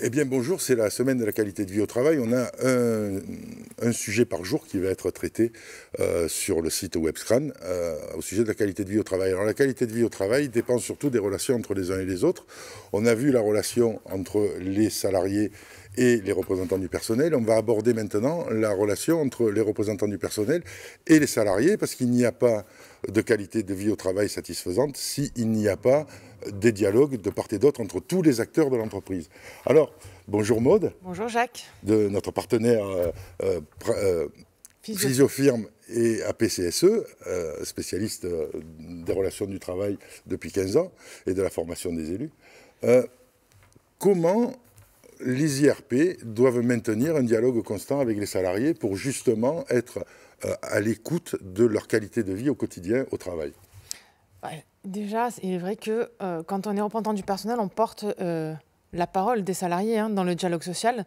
Eh bien bonjour, c'est la semaine de la qualité de vie au travail. On a un sujet par jour qui va être traité sur le site Webscran au sujet de la qualité de vie au travail. Alors la qualité de vie au travail dépend surtout des relations entre les uns et les autres. On a vu la relation entre les salariés et les représentants du personnel. On va aborder maintenant la relation entre les représentants du personnel et les salariés, parce qu'il n'y a pas de qualité de vie au travail satisfaisante s'il n'y a pas des dialogues de part et d'autre entre tous les acteurs de l'entreprise. Alors, bonjour Maude. Bonjour Jacques. De notre partenaire Physiofirme et APCSE, spécialiste des relations du travail depuis 15 ans et de la formation des élus. Comment les IRP doivent maintenir un dialogue constant avec les salariés pour justement être à l'écoute de leur qualité de vie au quotidien au travail? Déjà, il est vrai que quand on est représentant du personnel, on porte la parole des salariés dans le dialogue social.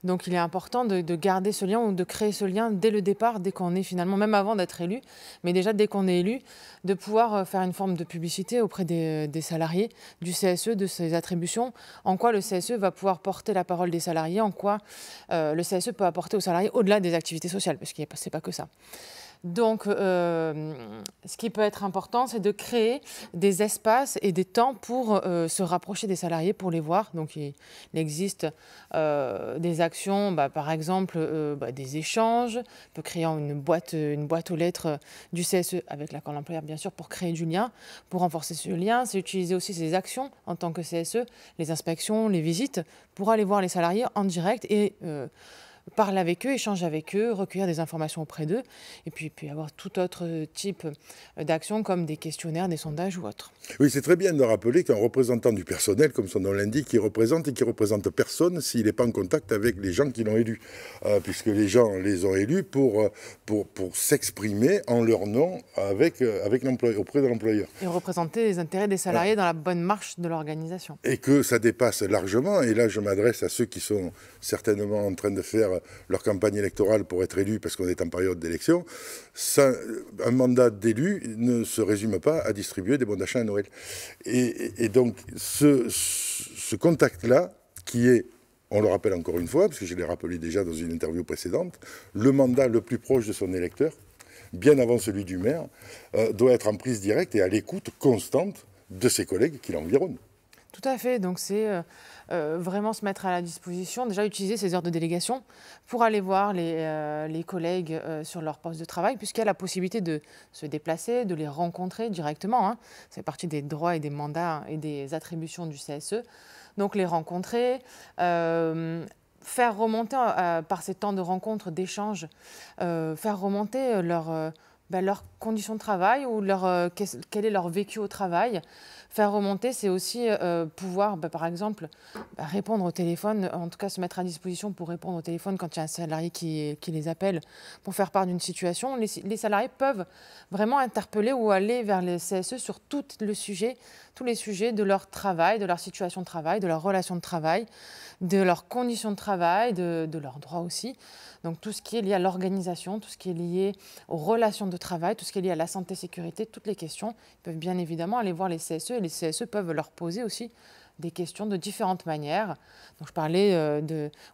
Donc il est important de garder ce lien ou de créer ce lien dès le départ, dès qu'on est finalement, même avant d'être élu, mais déjà dès qu'on est élu, de pouvoir faire une forme de publicité auprès des salariés, du CSE, de ses attributions, en quoi le CSE va pouvoir porter la parole des salariés, en quoi le CSE peut apporter aux salariés au-delà des activités sociales, parce que ce n'est pas que ça. Donc, ce qui peut être important, c'est de créer des espaces et des temps pour se rapprocher des salariés, pour les voir. Donc, il existe des actions, par exemple, des échanges. On peut créer une boîte aux lettres du CSE avec l'accord de l'employeur, bien sûr, pour créer du lien, pour renforcer ce lien. C'est utiliser aussi ces actions en tant que CSE, les inspections, les visites, pour aller voir les salariés en direct et parler avec eux, échanger avec eux, recueillir des informations auprès d'eux, et puis avoir tout autre type d'actions comme des questionnaires, des sondages ou autres. Oui, c'est très bien de rappeler qu'un représentant du personnel, comme son nom l'indique, il représente et qui représente personne s'il n'est pas en contact avec les gens qui l'ont élu, puisque les gens les ont élus pour s'exprimer en leur nom avec auprès de l'employeur. Et représenter les intérêts des salariés dans la bonne marche de l'organisation. Et que ça dépasse largement, et là je m'adresse à ceux qui sont certainement en train de faire leur campagne électorale pour être élus parce qu'on est en période d'élection. Un mandat d'élu ne se résume pas à distribuer des bons d'achat à Noël. Et donc ce contact-là, qui est, on le rappelle encore une fois, parce que je l'ai rappelé déjà dans une interview précédente, le mandat le plus proche de son électeur, bien avant celui du maire, doit être en prise directe et à l'écoute constante de ses collègues qui l'environnent. Tout à fait, donc c'est vraiment se mettre à la disposition, déjà utiliser ces heures de délégation pour aller voir les collègues sur leur poste de travail, puisqu'il y a la possibilité de se déplacer, de les rencontrer directement. C'est partie des droits et des mandats et des attributions du CSE. Donc les rencontrer, faire remonter par ces temps de rencontre, d'échange, faire remonter leurs conditions de travail ou quel est leur vécu au travail. Faire remonter, c'est aussi pouvoir, par exemple, répondre au téléphone, en tout cas se mettre à disposition pour répondre au téléphone quand il y a un salarié qui les appelle pour faire part d'une situation. Les salariés peuvent vraiment interpeller ou aller vers les CSE sur tous les sujets de leur travail, de leur situation de travail, de leurs relations de travail, de leurs conditions de travail, de leurs droits aussi. Donc tout ce qui est lié à l'organisation, tout ce qui est lié aux relations de travail, tout ce qui est lié à la santé, sécurité, toutes les questions, ils peuvent bien évidemment aller voir les CSE et les CSE peuvent leur poser aussi des questions de différentes manières. Donc je parlais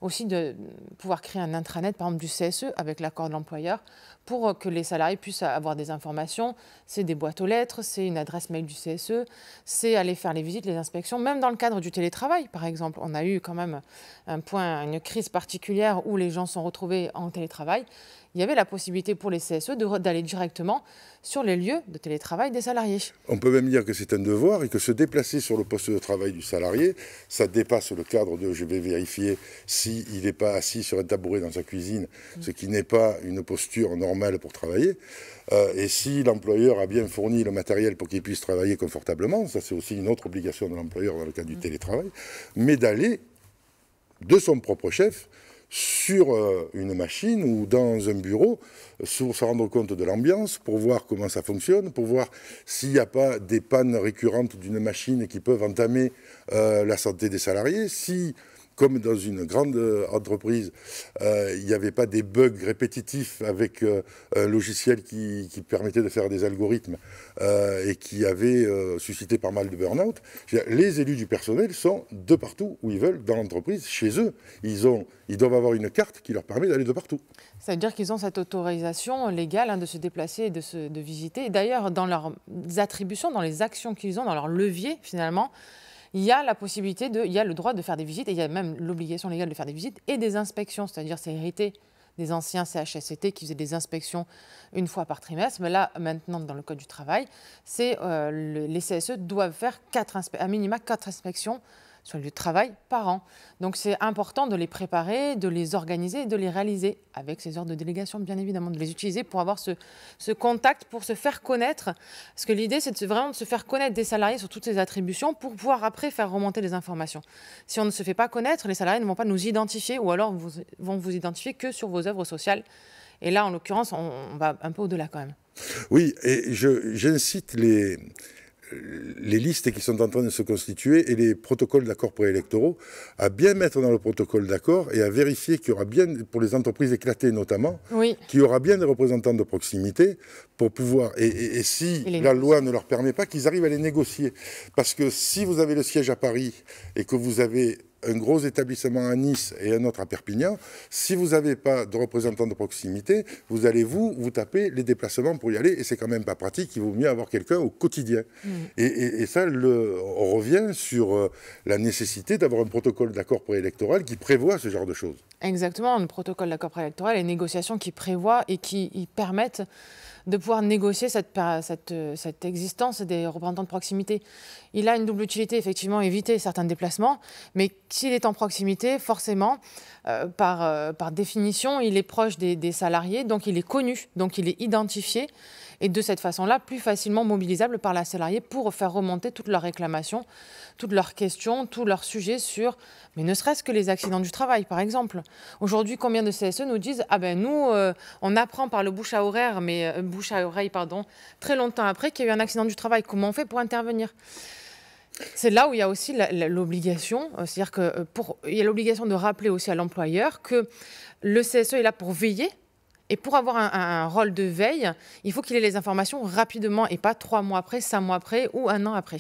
aussi de pouvoir créer un intranet, par exemple du CSE, avec l'accord de l'employeur, pour que les salariés puissent avoir des informations. C'est des boîtes aux lettres, c'est une adresse mail du CSE, c'est aller faire les visites, les inspections, même dans le cadre du télétravail, par exemple. On a eu quand même une crise particulière où les gens sont retrouvés en télétravail. Il y avait la possibilité pour les CSE d'aller directement sur les lieux de télétravail des salariés. On peut même dire que c'est un devoir et que se déplacer sur le poste de travail du salarié, ça dépasse le cadre de « je vais vérifier s'il n'est pas assis sur un tabouret dans sa cuisine », ce qui n'est pas une posture normale pour travailler. Et si l'employeur a bien fourni le matériel pour qu'il puisse travailler confortablement, ça c'est aussi une autre obligation de l'employeur dans le cadre du télétravail, mais d'aller de son propre chef sur une machine ou dans un bureau, pour se rendre compte de l'ambiance, pour voir comment ça fonctionne, pour voir s'il n'y a pas des pannes récurrentes d'une machine qui peuvent entamer la santé des salariés, si comme dans une grande entreprise, il n'y avait pas des bugs répétitifs avec un logiciel qui permettait de faire des algorithmes et qui avait suscité pas mal de burn-out. Les élus du personnel sont de partout où ils veulent dans l'entreprise, chez eux. Ils doivent avoir une carte qui leur permet d'aller de partout. Ça veut dire qu'ils ont cette autorisation légale de se déplacer et de visiter. Et d'ailleurs, dans leurs attributions, dans les actions qu'ils ont, dans leur levier, finalement, il y a la possibilité, il y a le droit de faire des visites, et il y a même l'obligation légale de faire des visites et des inspections. C'est-à-dire, c'est hérité des anciens CHSCT qui faisaient des inspections une fois par trimestre. Mais là, maintenant, dans le Code du travail, les CSE doivent faire à minima 4 inspections sur le lieu de travail par an. Donc c'est important de les préparer, de les organiser et de les réaliser avec ces heures de délégation, bien évidemment, de les utiliser pour avoir ce contact, pour se faire connaître. Parce que l'idée, c'est vraiment de se faire connaître des salariés sur toutes ces attributions pour pouvoir après faire remonter les informations. Si on ne se fait pas connaître, les salariés ne vont pas nous identifier ou alors vont vous identifier que sur vos œuvres sociales. Et là, en l'occurrence, on va un peu au-delà quand même. Oui, et j'incite les listes qui sont en train de se constituer et les protocoles d'accords préélectoraux à bien mettre dans le protocole d'accord et à vérifier qu'il y aura bien, pour les entreprises éclatées notamment, qu'il y aura bien des représentants de proximité pour pouvoir, et si la loi ne leur permet pas, qu'ils arrivent à les négocier. Parce que si vous avez le siège à Paris et que vous avez un gros établissement à Nice et un autre à Perpignan, si vous n'avez pas de représentants de proximité, vous allez vous taper les déplacements pour y aller, et c'est quand même pas pratique, il vaut mieux avoir quelqu'un au quotidien. Et ça, on revient sur la nécessité d'avoir un protocole d'accord préélectoral qui prévoit ce genre de choses. Exactement, un protocole d'accord préélectoral, les négociations qui prévoient et qui permettent de pouvoir négocier cette existence des représentants de proximité. Il a une double utilité, effectivement, éviter certains déplacements, mais s'il est en proximité, forcément, par définition, il est proche des salariés, donc il est connu, donc il est identifié, et de cette façon-là, plus facilement mobilisable par la salariée pour faire remonter toutes leurs réclamations, toutes leurs questions, tous leurs sujets sur, mais ne serait-ce que les accidents du travail, par exemple. Aujourd'hui, combien de CSE nous disent « Ah ben nous, on apprend par le bouche à oreille, très longtemps après qu'il y a eu un accident du travail. Comment on fait pour intervenir ?» C'est là où il y a aussi l'obligation, c'est-à-dire qu'il y a l'obligation de rappeler aussi à l'employeur que le CSE est là pour veiller. Et pour avoir un rôle de veille, il faut qu'il ait les informations rapidement et pas 3 mois après, 5 mois après ou 1 an après.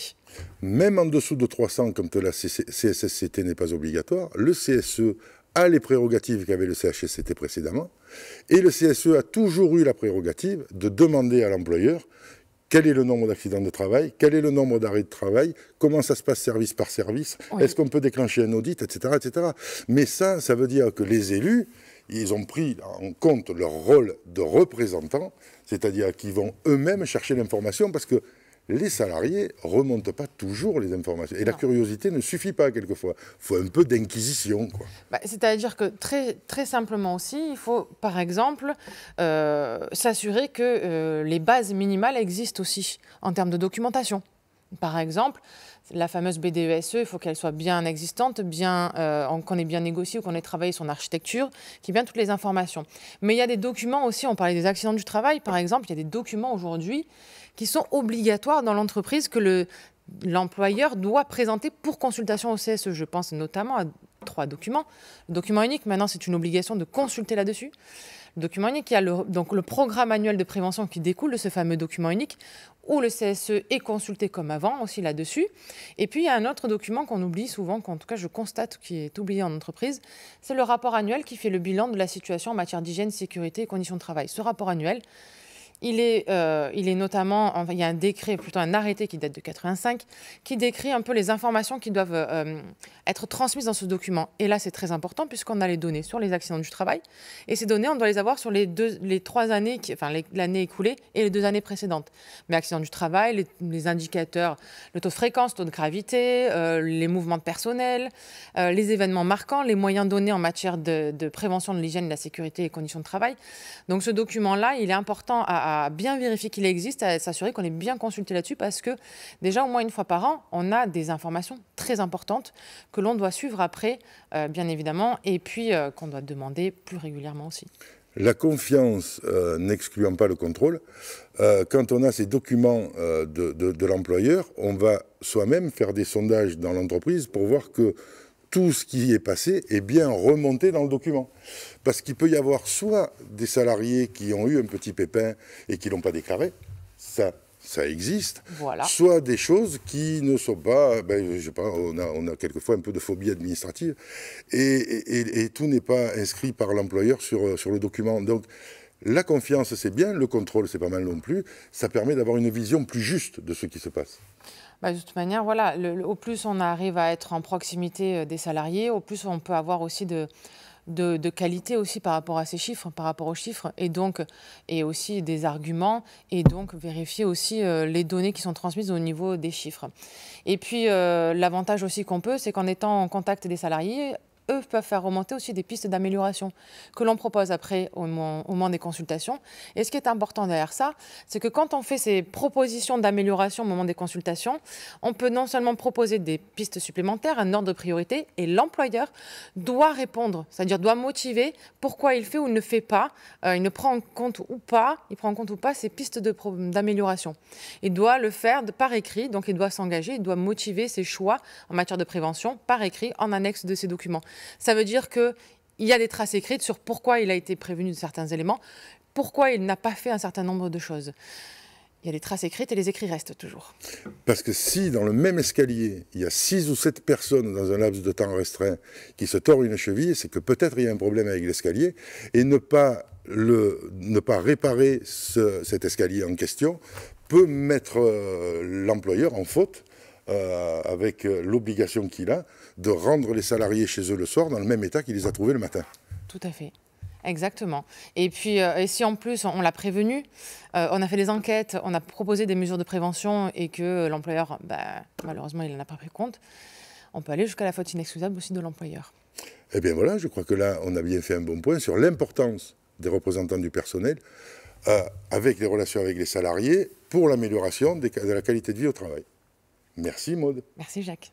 Même en dessous de 300, quand la CSSCT n'est pas obligatoire, le CSE a les prérogatives qu'avait le CHSCT précédemment. Et le CSE a toujours eu la prérogative de demander à l'employeur quel est le nombre d'accidents de travail, quel est le nombre d'arrêts de travail, comment ça se passe service par service, est-ce qu'on peut déclencher un audit, etc., etc. Mais ça veut dire que les élus, ils ont pris en compte leur rôle de représentants, c'est-à-dire qu'ils vont eux-mêmes chercher l'information parce que les salariés ne remontent pas toujours les informations. Et la curiosité ne suffit pas quelquefois. Il faut un peu d'inquisition, quoi. C'est-à-dire que très simplement aussi, il faut par exemple s'assurer que les bases minimales existent aussi en termes de documentation. Par exemple, la fameuse BDESE, il faut qu'elle soit bien existante, qu'on ait bien négocié ou qu'on ait travaillé son architecture, qu'il y ait bien toutes les informations. Mais il y a des documents aussi, on parlait des accidents du travail, par exemple, il y a des documents aujourd'hui qui sont obligatoires dans l'entreprise que l'employeur doit présenter pour consultation au CSE. Je pense notamment à 3 documents. Le document unique, maintenant, c'est une obligation de consulter là-dessus. Le document unique, il y a donc le programme annuel de prévention qui découle de ce fameux document unique, où le CSE est consulté comme avant aussi là-dessus. Et puis, il y a un autre document qu'on oublie souvent, qu'en tout cas je constate qui est oublié en entreprise, c'est le rapport annuel qui fait le bilan de la situation en matière d'hygiène, sécurité et conditions de travail. Ce rapport annuel, il est notamment, enfin, il y a un décret, plutôt un arrêté qui date de 85, qui décrit un peu les informations qui doivent être transmises dans ce document. Et là, c'est très important puisqu'on a les données sur les accidents du travail. Et ces données, on doit les avoir sur les 3 années, l'année écoulée et les 2 années précédentes. Mais accidents du travail, les indicateurs, le taux de fréquence, taux de gravité, les mouvements de personnel, les événements marquants, les moyens donnés en matière de prévention de l'hygiène, de la sécurité et conditions de travail. Donc ce document-là, il est important à bien vérifier qu'il existe, à s'assurer qu'on est bien consulté là-dessus parce que déjà au moins une fois par an, on a des informations très importantes que l'on doit suivre après, bien évidemment, et puis qu'on doit demander plus régulièrement aussi. La confiance n'excluant pas le contrôle, quand on a ces documents de l'employeur, on va soi-même faire des sondages dans l'entreprise pour voir que tout ce qui est passé est bien remonté dans le document. Parce qu'il peut y avoir soit des salariés qui ont eu un petit pépin et qui ne l'ont pas déclaré, ça existe, Voilà. soit des choses qui ne sont pas, je sais pas, on a quelquefois un peu de phobie administrative, et tout n'est pas inscrit par l'employeur sur le document. Donc la confiance c'est bien, le contrôle c'est pas mal non plus, ça permet d'avoir une vision plus juste de ce qui se passe. De toute manière, voilà, au plus on arrive à être en proximité des salariés, au plus on peut avoir aussi de qualité aussi par rapport à ces chiffres, par rapport aux chiffres, et aussi des arguments, et donc vérifier aussi les données qui sont transmises au niveau des chiffres. Et puis l'avantage aussi qu'on peut, c'est qu'en étant en contact des salariés, eux peuvent faire remonter aussi des pistes d'amélioration que l'on propose après au moment des consultations. Et ce qui est important derrière ça, c'est que quand on fait ces propositions d'amélioration au moment des consultations, on peut non seulement proposer des pistes supplémentaires, un ordre de priorité, et l'employeur doit répondre, c'est-à-dire doit motiver pourquoi il fait ou ne fait pas, il prend en compte ou pas ces pistes d'amélioration. Il doit le faire par écrit, donc il doit s'engager, il doit motiver ses choix en matière de prévention par écrit en annexe de ces documents. Ça veut dire qu'il y a des traces écrites sur pourquoi il a été prévenu de certains éléments, pourquoi il n'a pas fait un certain nombre de choses. Il y a des traces écrites et les écrits restent toujours. Parce que si dans le même escalier, il y a 6 ou 7 personnes dans un laps de temps restreint qui se tordent une cheville, c'est que peut-être il y a un problème avec l'escalier, et ne pas réparer cet escalier en question peut mettre l'employeur en faute, avec l'obligation qu'il a de rendre les salariés chez eux le soir dans le même état qu'il les a trouvés le matin. Tout à fait. Exactement. Et puis, et si en plus on l'a prévenu, on a fait des enquêtes, on a proposé des mesures de prévention et que l'employeur, malheureusement, il n'en a pas pris compte, on peut aller jusqu'à la faute inexcusable aussi de l'employeur. Eh bien voilà, je crois que là, on a bien fait un bon point sur l'importance des représentants du personnel avec les relations avec les salariés pour l'amélioration de la qualité de vie au travail. Merci Maude. Merci Jacques.